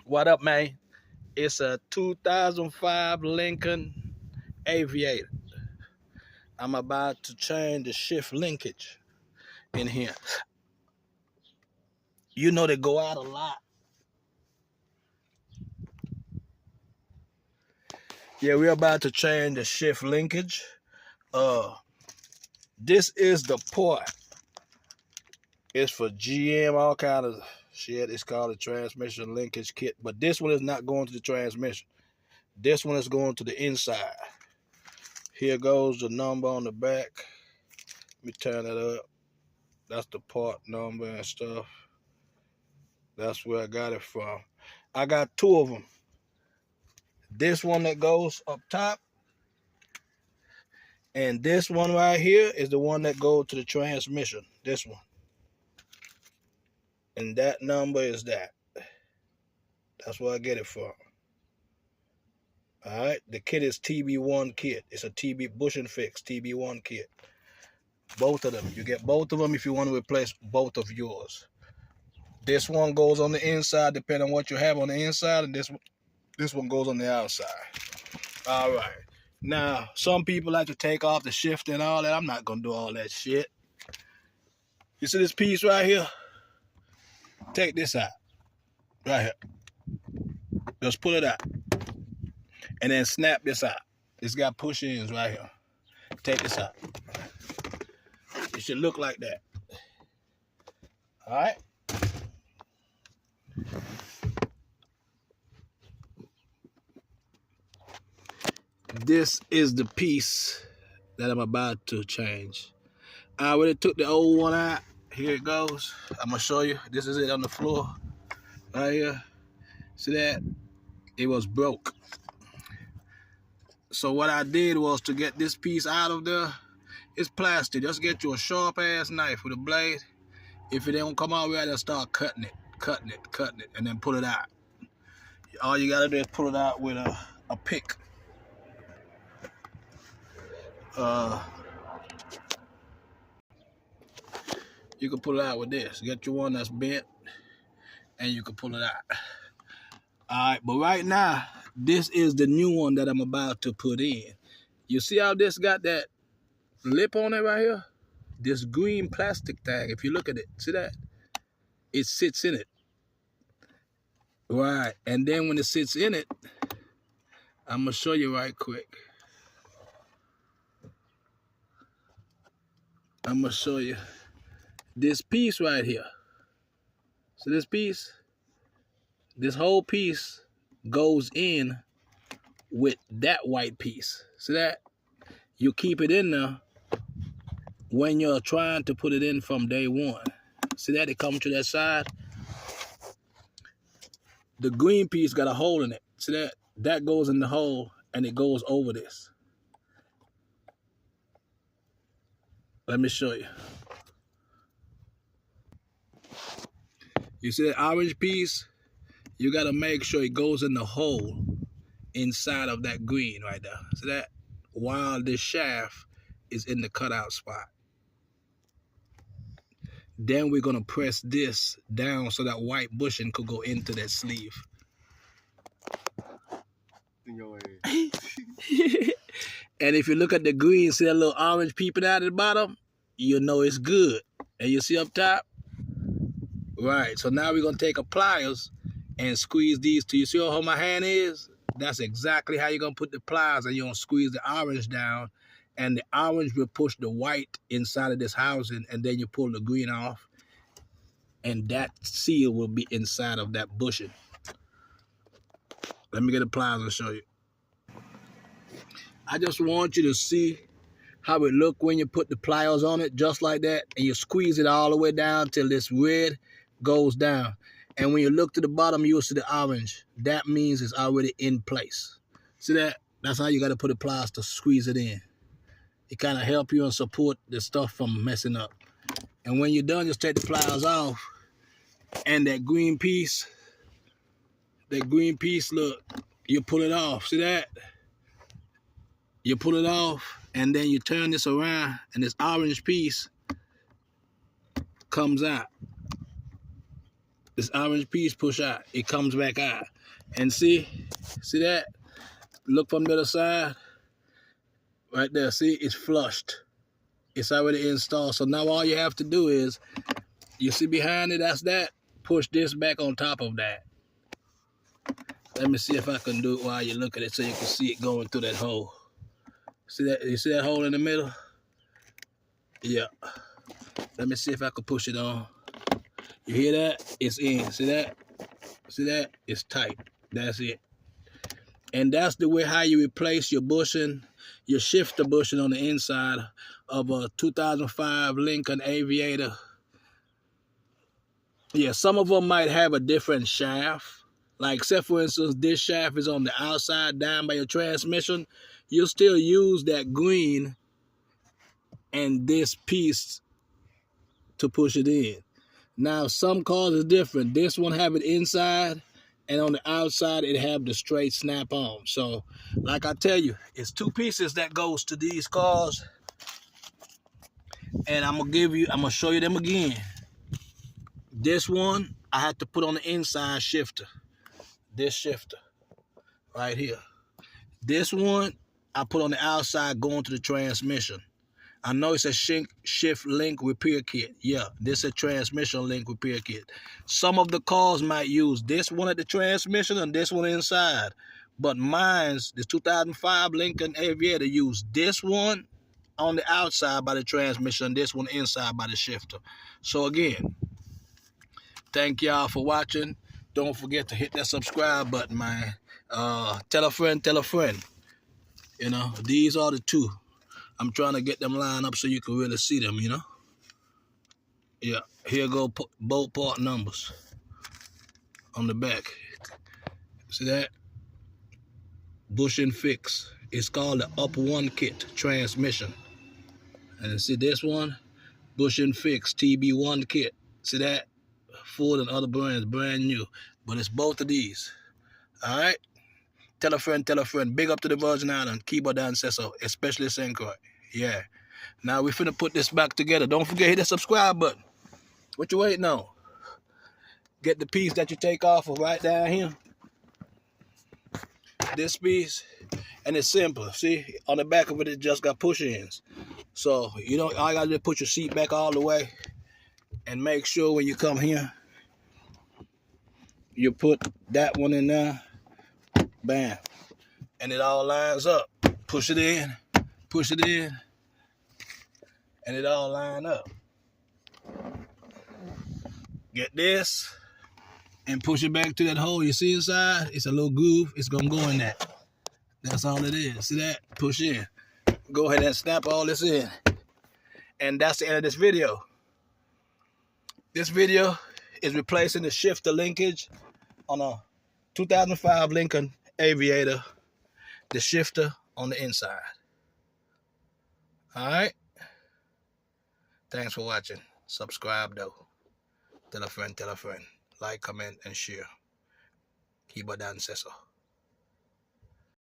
What up, man? It's a 2005 Lincoln Aviator. I'm about to change the shift linkage in here. You know they go out a lot. Yeah, we're about to change the shift linkage. This is the port. It's for GM, all kind of shit. It's called a transmission linkage kit. But this one is not going to the transmission. This one is going to the inside. Here goes the number on the back. Let me turn it up. That's the part number and stuff. That's where I got it from. I got two of them. This one that goes up top, and this one right here is the one that goes to the transmission. This one. And that number is that. That's where I get it from. Alright, the kit is TB1 kit. It's a TB Bush and Fix TB1 kit. Both of them. You get both of them if you want to replace both of yours. This one goes on the inside, depending on what you have on the inside, and this one goes on the outside. All right. Now, some people like to take off the shift and all that. I'm not going to do all that shit. You see this piece right here? Take this out. Right here. Just pull it out. And then snap this out. It's got push-ins right here. Take this out. It should look like that. All right? This is the piece that I'm about to change. I already took the old one out. Here it goes. I'm going to show you. This is it on the floor. Right here. See that? It was broke. So what I did was to get this piece out of there. It's plastic. Just get you a sharp-ass knife with a blade. If it don't come out right, just start cutting it, and then pull it out. All you got to do is pull it out with a pick. You can pull it out with this. Get you one that's bent, and you can pull it out. All right, but right now, this is the new one that I'm about to put in. You see how this got that lip on it right here? This green plastic tag, if you look at it, see that? It sits in it. Right, and then when it sits in it, I'm going to show you right quick. I'm going to show you this piece right here. So this piece, this whole piece goes in with that white piece. See that? You keep it in there when you're trying to put it in from day one. See that? It comes to that side. The green piece got a hole in it. See that? That goes in the hole and it goes over this. Let me show you. You see that orange piece? You got to make sure it goes in the hole inside of that green right there. See that? While this shaft is in the cutout spot. Then we're going to press this down so that white bushing could go into that sleeve. And if you look at the green, see that little orange peeping out at the bottom? You know it's good. And you see up top? Right, so now we're going to take a pliers and squeeze these two. You see how my hand is? That's exactly how you're going to put the pliers, and you're going to squeeze the orange down, and the orange will push the white inside of this housing, and then you pull the green off, and that seal will be inside of that bushing. Let me get the pliers and show you. I just want you to see how it look when you put the pliers on it, just like that, and you squeeze it all the way down till this red goes down. And when you look to the bottom, you'll see the orange. That means it's already in place. See that? That's how you got to put the pliers to squeeze it in. It kind of help you and support the stuff from messing up. And when you're done, just take the pliers off. And that green piece, look, you pull it off. See that? You pull it off, and then you turn this around, and this orange piece comes out. This orange piece push out. It comes back out. And see that? Look from the other side. Right there, see, it's flushed. It's already installed. So now all you have to do is, you see behind it, that's that. Push this back on top of that. Let me see if I can do it while you look at it so you can see it going through that hole. See that? You see that hole in the middle? Yeah. Let me see if I can push it on. You hear that? It's in. See that? See that? It's tight. That's it. And that's the way how you replace your bushing, your shifter bushing on the inside of a 2005 Lincoln Aviator. Yeah, some of them might have a different shaft. Like, say for instance, this shaft is on the outside down by your transmission. You'll still use that green and this piece to push it in. Now, some cars is different. This one have it inside, and on the outside, it have the straight snap on. So, like I tell you, it's two pieces that goes to these cars. And I'm gonna show you them again. This one, I had to put on the inside shifter. This shifter, right here. This one, I put on the outside going to the transmission. I know it's a shift link repair kit. Yeah, this is a transmission link repair kit. Some of the cars might use this one at the transmission and this one inside. But mine's, the 2005 Lincoln Aviator, used this one on the outside by the transmission and this one inside by the shifter. So again, thank y'all for watching. Don't forget to hit that subscribe button, man. Tell a friend, tell a friend. You know, these are the two. I'm trying to get them lined up so you can really see them, you know. Yeah, here go both part numbers on the back. See that? Bush and fix. It's called the Up One Kit transmission. And see this one? Bush and fix TB1 kit. See that? Ford and other brands, brand new. But it's both of these. All right? Tell a friend, tell a friend. Big up to the Virgin Island. Keyboard Dan says so, especially St. Croix. Yeah. Now we finna put this back together. Don't forget, hit that subscribe button. What you waiting on? Get the piece that you take off of right down here. This piece. And it's simple. See, on the back of it, it just got push-ins. So, you know, all you gotta do is put your seat back all the way. And make sure when you come here, you put that one in there. Bam. And it all lines up. Push it in. Push it in. And it all line up. Get this. And push it back to that hole you see inside. It's a little groove. It's going to go in that. That's all it is. See that? Push in. Go ahead and snap all this in. And that's the end of this video. This video is replacing the shifter linkage on a 2005 Lincoln Aviator. The shifter on the inside. All right. Thanks for watching. Subscribe though. Tell a friend, tell a friend. Like, comment, and share. Keyboard Dan says so.